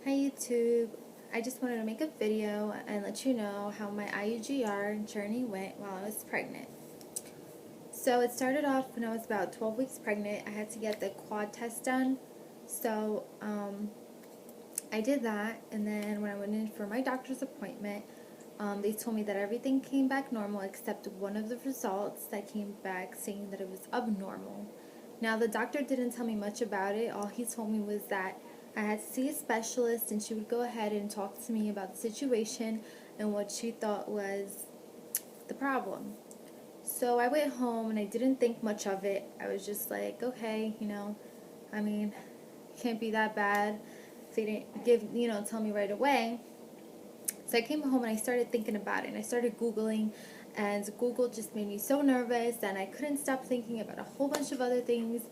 Hi YouTube. I just wanted to make a video and let you know how my IUGR journey went while I was pregnant. So it started off when I was about 12 weeks pregnant. I had to get the quad test done. So I did that, and then when I went in for my doctor's appointment, they told me that everything came back normal except one of the results that came back saying that it was abnormal. Now the doctor didn't tell me much about it. All he told me was that I had to see a specialist and she would go ahead and talk to me about the situation and what she thought was the problem. So I went home and I didn't think much of it. I was just like, okay, I mean, it can't be that bad. They didn't tell me right away. So I came home and I started thinking about it, and I started Googling, and Google just made me so nervous, and I couldn't stop thinking about a whole bunch of other things.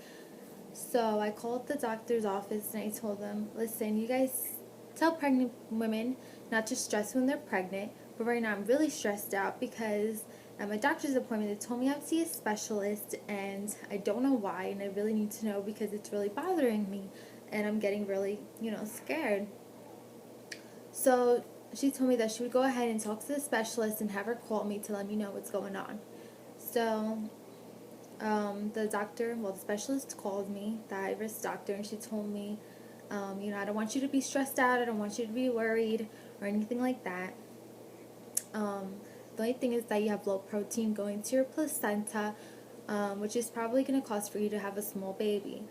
So I called the doctor's office and I told them, listen, you guys tell pregnant women not to stress when they're pregnant, but right now I'm really stressed out because at my doctor's appointment they told me I have to see a specialist, and I don't know why, and I really need to know because it's really bothering me and I'm getting really, scared. So she told me that she would go ahead and talk to the specialist and have her call me to let me know what's going on. So the specialist called me, the high-risk doctor, and she told me, I don't want you to be stressed out, I don't want you to be worried or anything like that. The only thing is that you have low protein going to your placenta, which is probably going to cause for you to have a small baby.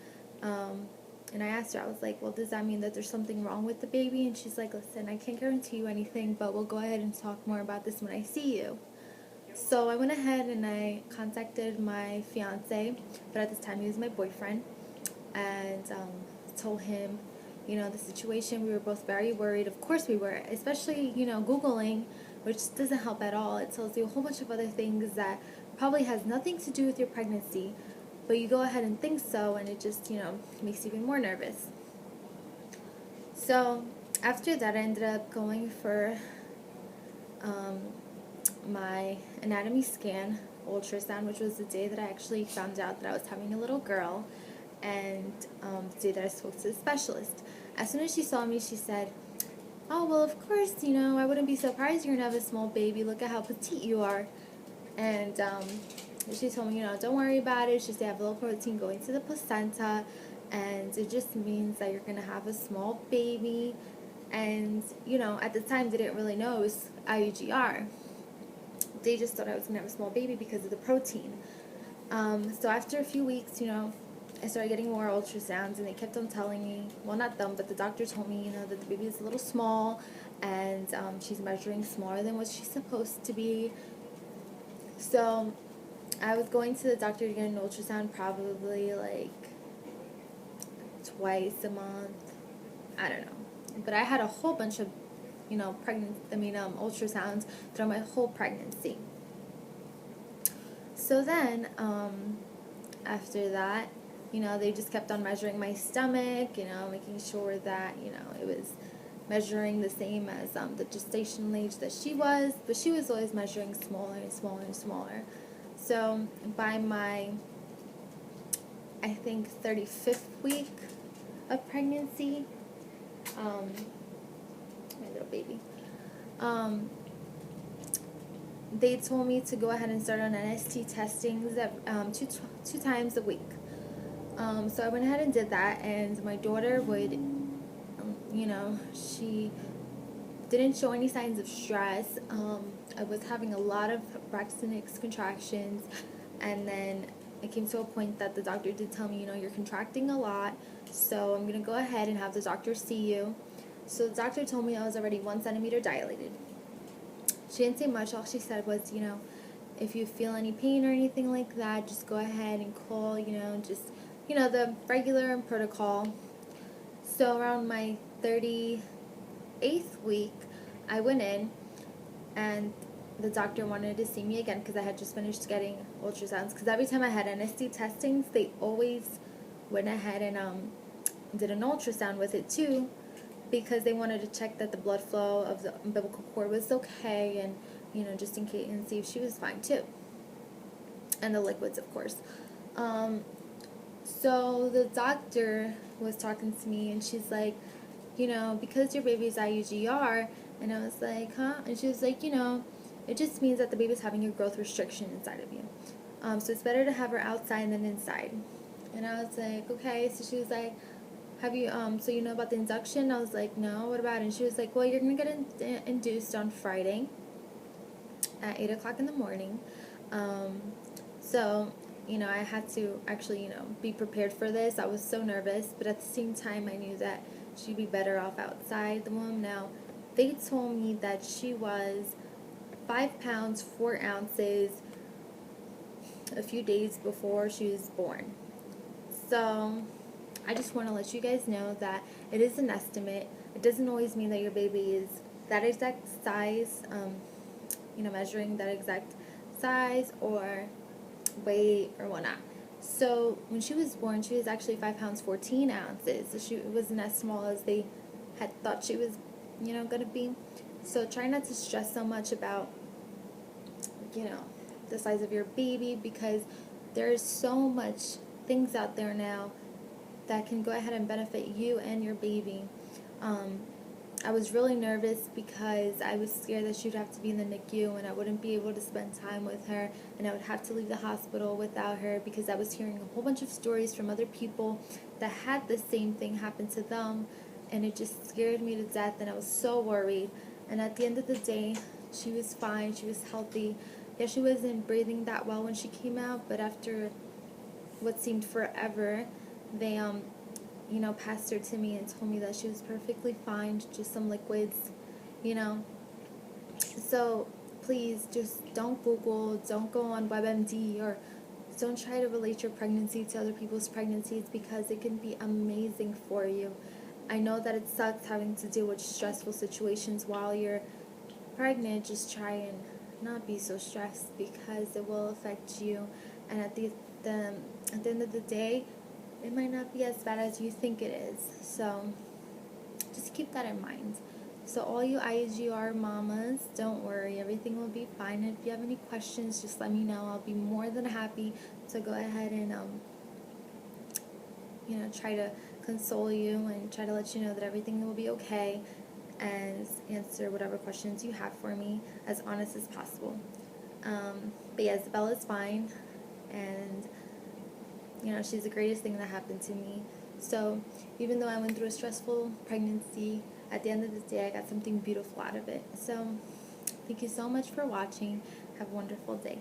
And I asked her, I was like, well, does that mean that there's something wrong with the baby? And she's like, listen, I can't guarantee you anything, but we'll go ahead and talk more about this when I see you. So I went ahead and I contacted my fiance, but at this time he was my boyfriend, and told him, the situation. We were both very worried. Of course we were, especially, Googling, which doesn't help at all. It tells you a whole bunch of other things that probably has nothing to do with your pregnancy, but you go ahead and think so, and it just, makes you even more nervous. So after that, I ended up going for my anatomy scan, ultrasound, which was the day that I actually found out that I was having a little girl, and the day that I spoke to the specialist. As soon as she saw me, she said, oh, well, of course, I wouldn't be surprised you're going to have a small baby. Look at how petite you are. And she told me, don't worry about it. She said, I have low protein going to the placenta, and it just means that you're going to have a small baby. And, at the time, they didn't really know it was IUGR. They just thought I was going to have a small baby because of the protein. So after a few weeks, I started getting more ultrasounds, and they kept on telling me, well, not them, but the doctor told me, that the baby is a little small, and she's measuring smaller than what she's supposed to be. So I was going to the doctor to get an ultrasound probably like twice a month. I don't know. But I had a whole bunch of, ultrasounds throughout my whole pregnancy. So then, after that, they just kept on measuring my stomach, making sure that, it was measuring the same as the gestational age that she was, but she was always measuring smaller and smaller and smaller. So by my, I think, 35th week of pregnancy, my little baby, they told me to go ahead and start on NST testing two times a week. So I went ahead and did that, and my daughter would, she didn't show any signs of stress. I was having a lot of Braxton Hicks contractions, and then it came to a point that the doctor did tell me, you're contracting a lot, so I'm going to go ahead and have the doctor see you. So the doctor told me I was already 1 centimeter dilated. She didn't say much. All she said was, if you feel any pain or anything like that, just go ahead and call, the regular protocol. So around my 38th week, I went in, and the doctor wanted to see me again because I had just finished getting ultrasounds. Because every time I had NST testings, they always went ahead and did an ultrasound with it too, because they wanted to check that the blood flow of the umbilical cord was okay, and just in case, and see if she was fine too, and the liquids, of course. So the doctor was talking to me, and she's like, because your baby's IUGR. And I was like, huh? And she was like, it just means that the baby's having a growth restriction inside of you. So it's better to have her outside than inside. And I was like, okay. So she was like, have you, so you know about the induction? I was like, no, what about it? And she was like, well, you're going to get induced on Friday at 8 o'clock in the morning. Um, so, I had to actually, be prepared for this. I was so nervous, but at the same time, I knew that she'd be better off outside the womb. Now, they told me that she was 5 pounds, 4 ounces a few days before she was born. So, I just want to let you guys know that it is an estimate. It doesn't always mean that your baby is that exact size, measuring that exact size or weight or whatnot. So when she was born, she was actually 5 pounds 14 ounces. So she wasn't as small as they had thought she was, going to be. So try not to stress so much about, the size of your baby, because there's so much things out there now that can go ahead and benefit you and your baby. I was really nervous because I was scared that she would have to be in the NICU and I wouldn't be able to spend time with her, and I would have to leave the hospital without her, because I was hearing a whole bunch of stories from other people that had the same thing happen to them, and it just scared me to death, and I was so worried. And at the end of the day, she was fine, she was healthy. Yeah, she wasn't breathing that well when she came out, but after what seemed forever, they passed her to me and told me that she was perfectly fine, just some liquids, you know. So please just don't Google, don't go on WebMD, or don't try to relate your pregnancy to other people's pregnancies, because it can be amazing for you. I know that it sucks having to deal with stressful situations while you're pregnant. Just try and not be so stressed, because it will affect you, and at the end of the day, it might not be as bad as you think it is. So just keep that in mind. So all you IUGR mamas, don't worry, everything will be fine. And if you have any questions, just let me know. I'll be more than happy to go ahead and try to console you and try to let you know that everything will be okay, and answer whatever questions you have for me as honest as possible. But yeah, Isabella's fine, and she's the greatest thing that happened to me. So even though I went through a stressful pregnancy, at the end of the day, I got something beautiful out of it. So thank you so much for watching. Have a wonderful day.